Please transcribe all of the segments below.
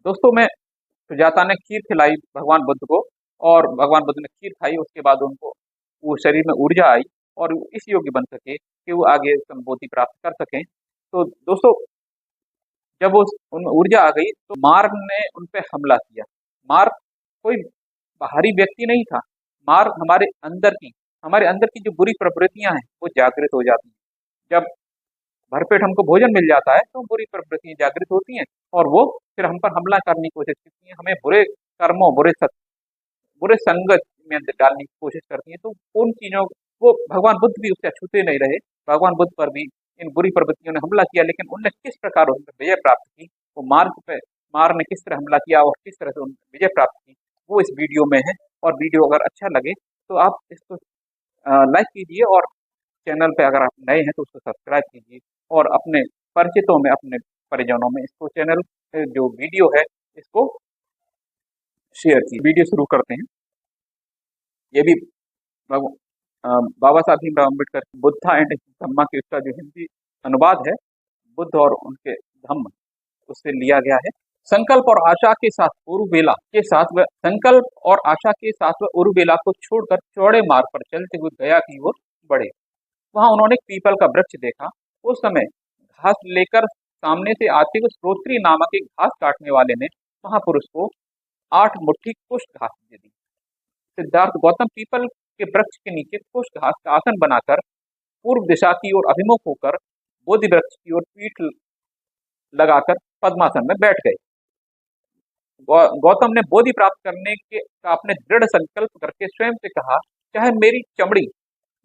दोस्तों में सुजाता ने खीर खिलाई भगवान बुद्ध को, और भगवान बुद्ध ने खीर खाई। उसके बाद उनको वो शरीर में ऊर्जा आई और वो इस योग्य बन सके कि वो आगे संबोधि प्राप्त कर सकें। तो दोस्तों, जब वो उनमें ऊर्जा आ गई तो मार ने उन पे हमला किया। मार कोई बाहरी व्यक्ति नहीं था। मार हमारे अंदर की जो बुरी प्रवृत्तियां हैं वो जागृत हो जाती हैं। जब भरपेट हमको भोजन मिल जाता है तो बुरी प्रवृत्तियां जागृत होती हैं, और वो फिर हम पर हमला करने की कोशिश करती हैं, हमें बुरे कर्मों, बुरे संगत में डालने की कोशिश करती हैं। तो उन चीजों वो भगवान बुद्ध भी उससे अछूते नहीं रहे। भगवान बुद्ध पर भी इन बुरी प्रवृत्तियों ने हमला किया, लेकिन उनने किस प्रकार उन पर विजय प्राप्त की, वो मार ने किस तरह हमला किया और किस तरह से उन विजय प्राप्त की, वो इस वीडियो में है। और वीडियो अगर अच्छा लगे तो आप इसको लाइक कीजिए, और चैनल पे अगर आप नए हैं तो उसको सब्सक्राइब कीजिए, और अपने परिचितों में, अपने परिजनों में इसको चैनल जो वीडियो है इसको शेयर कीजिए। वीडियो शुरू करते हैं। ये भी भगव- बाबा साहब भीमराव अम्बेडकर बुद्धा एंड धम्मा के उसका जो हिंदी अनुवाद है, बुद्ध और उनके धम्म, उससे लिया गया है। संकल्प और आशा के साथ वह उरुबेला को छोड़कर चौड़े मार्ग पर चलते हुए गया की ओर बढ़े। वहां उन्होंने एक पीपल का वृक्ष देखा। उस समय घास लेकर सामने से आते हुए श्रोत्री नामक एक घास काटने वाले ने महापुरुष को 8 मुट्ठी कुष्ठ घास दे दी। सिद्धार्थ गौतम पीपल के वृक्ष के नीचे कुष्ठ घास का आसन बनाकर पूर्व दिशा की ओर अभिमुख होकर बोधि वृक्ष की ओर पीठ लगाकर पद्मासन में बैठ गए। गौतम ने बोधि प्राप्त करने के का अपने दृढ़ संकल्प करके स्वयं से कहा, चाहे मेरी चमड़ी,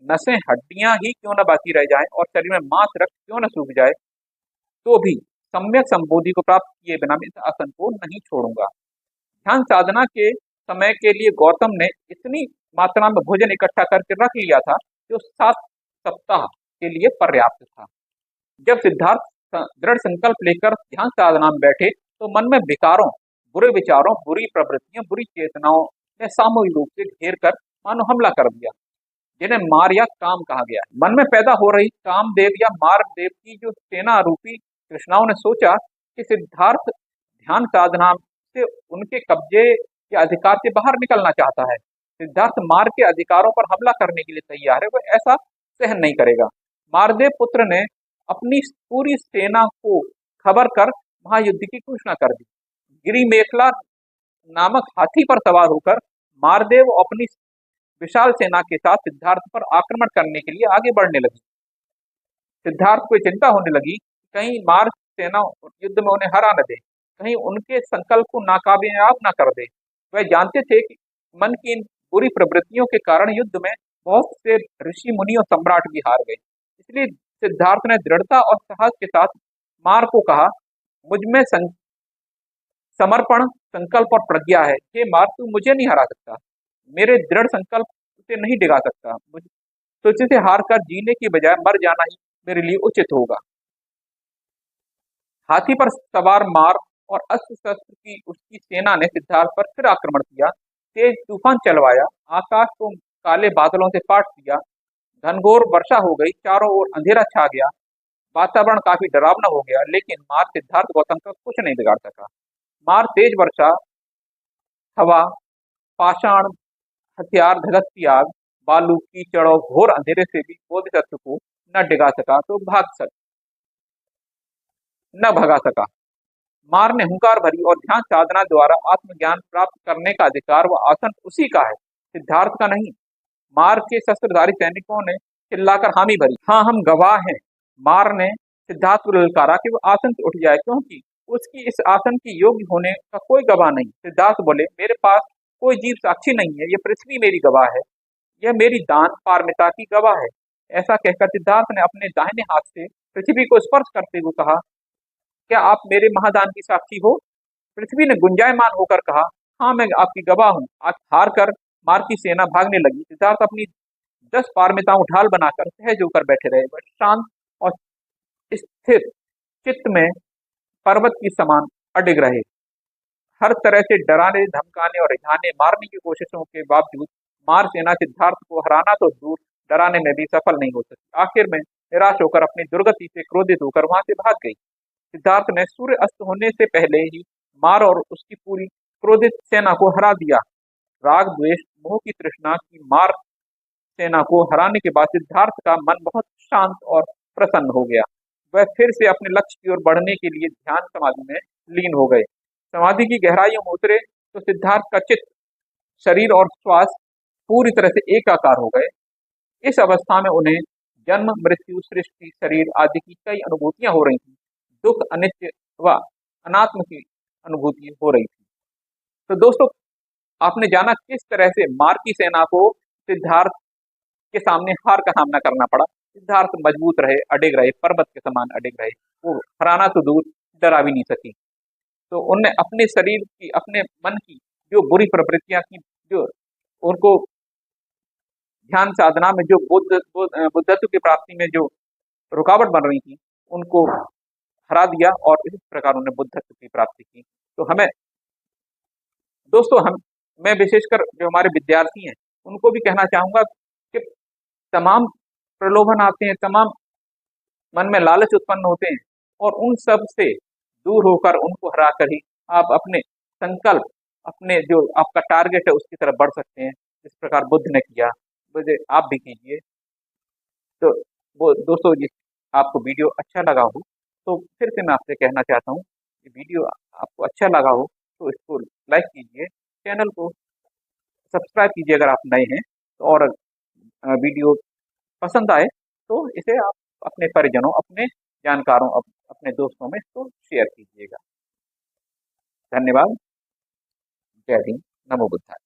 नसें, हड्डियां ही क्यों न बाकी रह जाएं और शरीर में मांस रक्त क्यों न सूख जाए, तो भी सम्यक संबोधि को प्राप्त किए बिना मैं इस आसन को नहीं छोड़ूंगा। ध्यान साधना के समय के लिए गौतम ने इतनी मात्रा में भोजन इकट्ठा करके रख लिया था जो 7 सप्ताह के लिए पर्याप्त था। जब सिद्धार्थ दृढ़ संकल्प लेकर ध्यान साधना में बैठे तो मन में विकारों, बुरे विचारों, बुरी प्रवृत्तियों, बुरी चेतनाओं ने सामूहिक रूप से घेर कर मानो हमला कर दिया, जिन्हें मार या काम कहा गया है। मन में पैदा हो रही कामदेव या मार्गदेव की जो सेना रूपी कृष्णाओं ने सोचा कि सिद्धार्थ ध्यान साधना से उनके कब्जे या अधिकार से बाहर निकलना चाहता है। सिद्धार्थ मार के अधिकारों पर हमला करने के लिए तैयार है, वह ऐसा सहन नहीं करेगा। मारदेव पुत्र ने अपनी पूरी सेना को खबर कर महायुद्ध की घोषणा कर दी। गिरी मेखला नामक हाथी पर सवार होकर मारदेव अपनी विशाल सेना के साथ सिद्धार्थ पर आक्रमण करने के लिए आगे बढ़ने लगी। सिद्धार्थ को चिंता होने लगी कि कहीं मार सेना युद्ध में उन्हें हरा न दे, कहीं उनके संकल्प को नाकामयाब न कर दे। वह जानते थे कि मन की इन बुरी प्रवृत्तियों के कारण युद्ध में बहुत से ऋषि मुनि और सम्राट भी हार गए। इसलिए सिद्धार्थ ने दृढ़ता और साहस के साथ मार को कहा, मुझ में समर्पण, संकल्प और प्रज्ञा है। हे मार, तू मुझे नहीं हरा सकता, मेरे दृढ़ संकल्प उसे नहीं डिगा सकता। मुझे तुझसे हार कर जीने की बजाय मर जाना ही मेरे लिए उचित होगा। हाथी पर सवार मार और अस्त्र शस्त्र की उसकी सेना ने सिद्धार्थ पर फिर आक्रमण किया। तेज तूफान चलवाया, आकाश को काले बादलों से पाट दिया, घनघोर वर्षा हो गई, चारों ओर अंधेरा छा गया, वातावरण काफी डरावना हो गया, लेकिन मार सिद्धार्थ गौतम का कुछ नहीं बिगाड़ सका। मार तेज वर्षा, हवा, पाषाण हथियार, धधकती आग, बालू, कीचड़ और घोर अंधेरे से भी बोधिसत्व को न डिगा सका तो न भगा सका। मार ने हुंकार भरी और ध्यान साधना द्वारा आत्मज्ञान प्राप्त करने का अधिकार व आसन उसी का है, सिद्धार्थ का नहीं। मार के शस्त्रधारी सैनिकों ने चिल्लाकर हामी भरी। हाँ, हम गवाह हैं। मार ने सिद्धार्थ को ललकारा कि वो आसन से उठ जाए, क्योंकि उसकी इस आसन की योग्य होने का कोई गवाह नहीं। सिद्धार्थ बोले, मेरे पास कोई जीव साक्षी नहीं है, यह पृथ्वी मेरी गवाह है, यह मेरी दान पारमिता की गवाह है। ऐसा कहकर सिद्धार्थ ने अपने दाहिने हाथ से पृथ्वी को स्पर्श करते हुए कहा, क्या आप मेरे महादान की साक्षी हो? पृथ्वी ने गुंजायमान होकर कहा, हाँ, मैं आपकी गवाह हूँ। आज हार कर मार की सेना भागने लगी। सिद्धार्थ अपनी 10 पारमिताओं ढाल बनाकर सहज होकर बैठे रहे। वह शांत और स्थिर चित्त में पर्वत की समान अडिग रहे। हर तरह से डराने, धमकाने और रिझाने, मारने की कोशिशों के बावजूद मार सेना सिद्धार्थ को हराना तो दूर, डराने में भी सफल नहीं हो सकी। आखिर में निराश होकर अपनी दुर्गति से क्रोधित होकर वहां से भाग गई। सिद्धार्थ ने सूर्य अस्त होने से पहले ही मार और उसकी पूरी क्रोधित सेना को हरा दिया। राग द्वेष मोह की तृष्णा की मार सेना को हराने के बाद सिद्धार्थ का मन बहुत शांत और प्रसन्न हो गया। वह फिर से अपने लक्ष्य की ओर बढ़ने के लिए ध्यान समाधि में लीन हो गए। समाधि की गहराइयों में उतरे तो सिद्धार्थ का चित्त, शरीर और श्वास पूरी तरह से एकाकार हो गए। इस अवस्था में उन्हें जन्म मृत्यु सृष्टि शरीर आदि की कई अनुभूतियां हो रही थी। दुख अनित्य व अनात्म की अनुभूति हो रही थी। तो दोस्तों, आपने जाना किस तरह से मार की सेना को सिद्धार्थ के सामने हार का सामना करना पड़ा। सिद्धार्थ मजबूत रहे, अडिग रहे, पर्वत के समान अडिग रहे। वो हराना तो दूर, डरा भी नहीं सकी। तो उनने अपने शरीर की, अपने मन की जो बुरी प्रवृत्तियां की, जो उनको ध्यान साधना में जो बुद्धत्व की प्राप्ति में जो रुकावट बन रही थी, उनको हरा दिया और इस प्रकार उन्होंने बुद्धत्व की प्राप्ति की। तो हमें दोस्तों, मैं विशेषकर जो हमारे विद्यार्थी हैं उनको भी कहना चाहूंगा कि तमाम प्रलोभन आते हैं, तमाम मन में लालच उत्पन्न होते हैं, और उन सब से दूर होकर उनको हरा कर ही आप अपने संकल्प, अपने जो आपका टारगेट है उसकी तरफ बढ़ सकते हैं। इस प्रकार बुद्ध ने किया, मुझे आप भी कीजिए। तो वो दोस्तों, जी आपको वीडियो अच्छा लगा हो तो फिर से मैं आपसे कहना चाहता हूँ कि वीडियो आपको अच्छा लगा हो तो इसको लाइक कीजिए, चैनल को सब्सक्राइब कीजिए अगर आप नए हैं तो, और वीडियो पसंद आए तो इसे आप अपने परिजनों, अपने जानकारों, अपने दोस्तों में इसको शेयर कीजिएगा। धन्यवाद। जय हिंद। नमो बुद्धाय।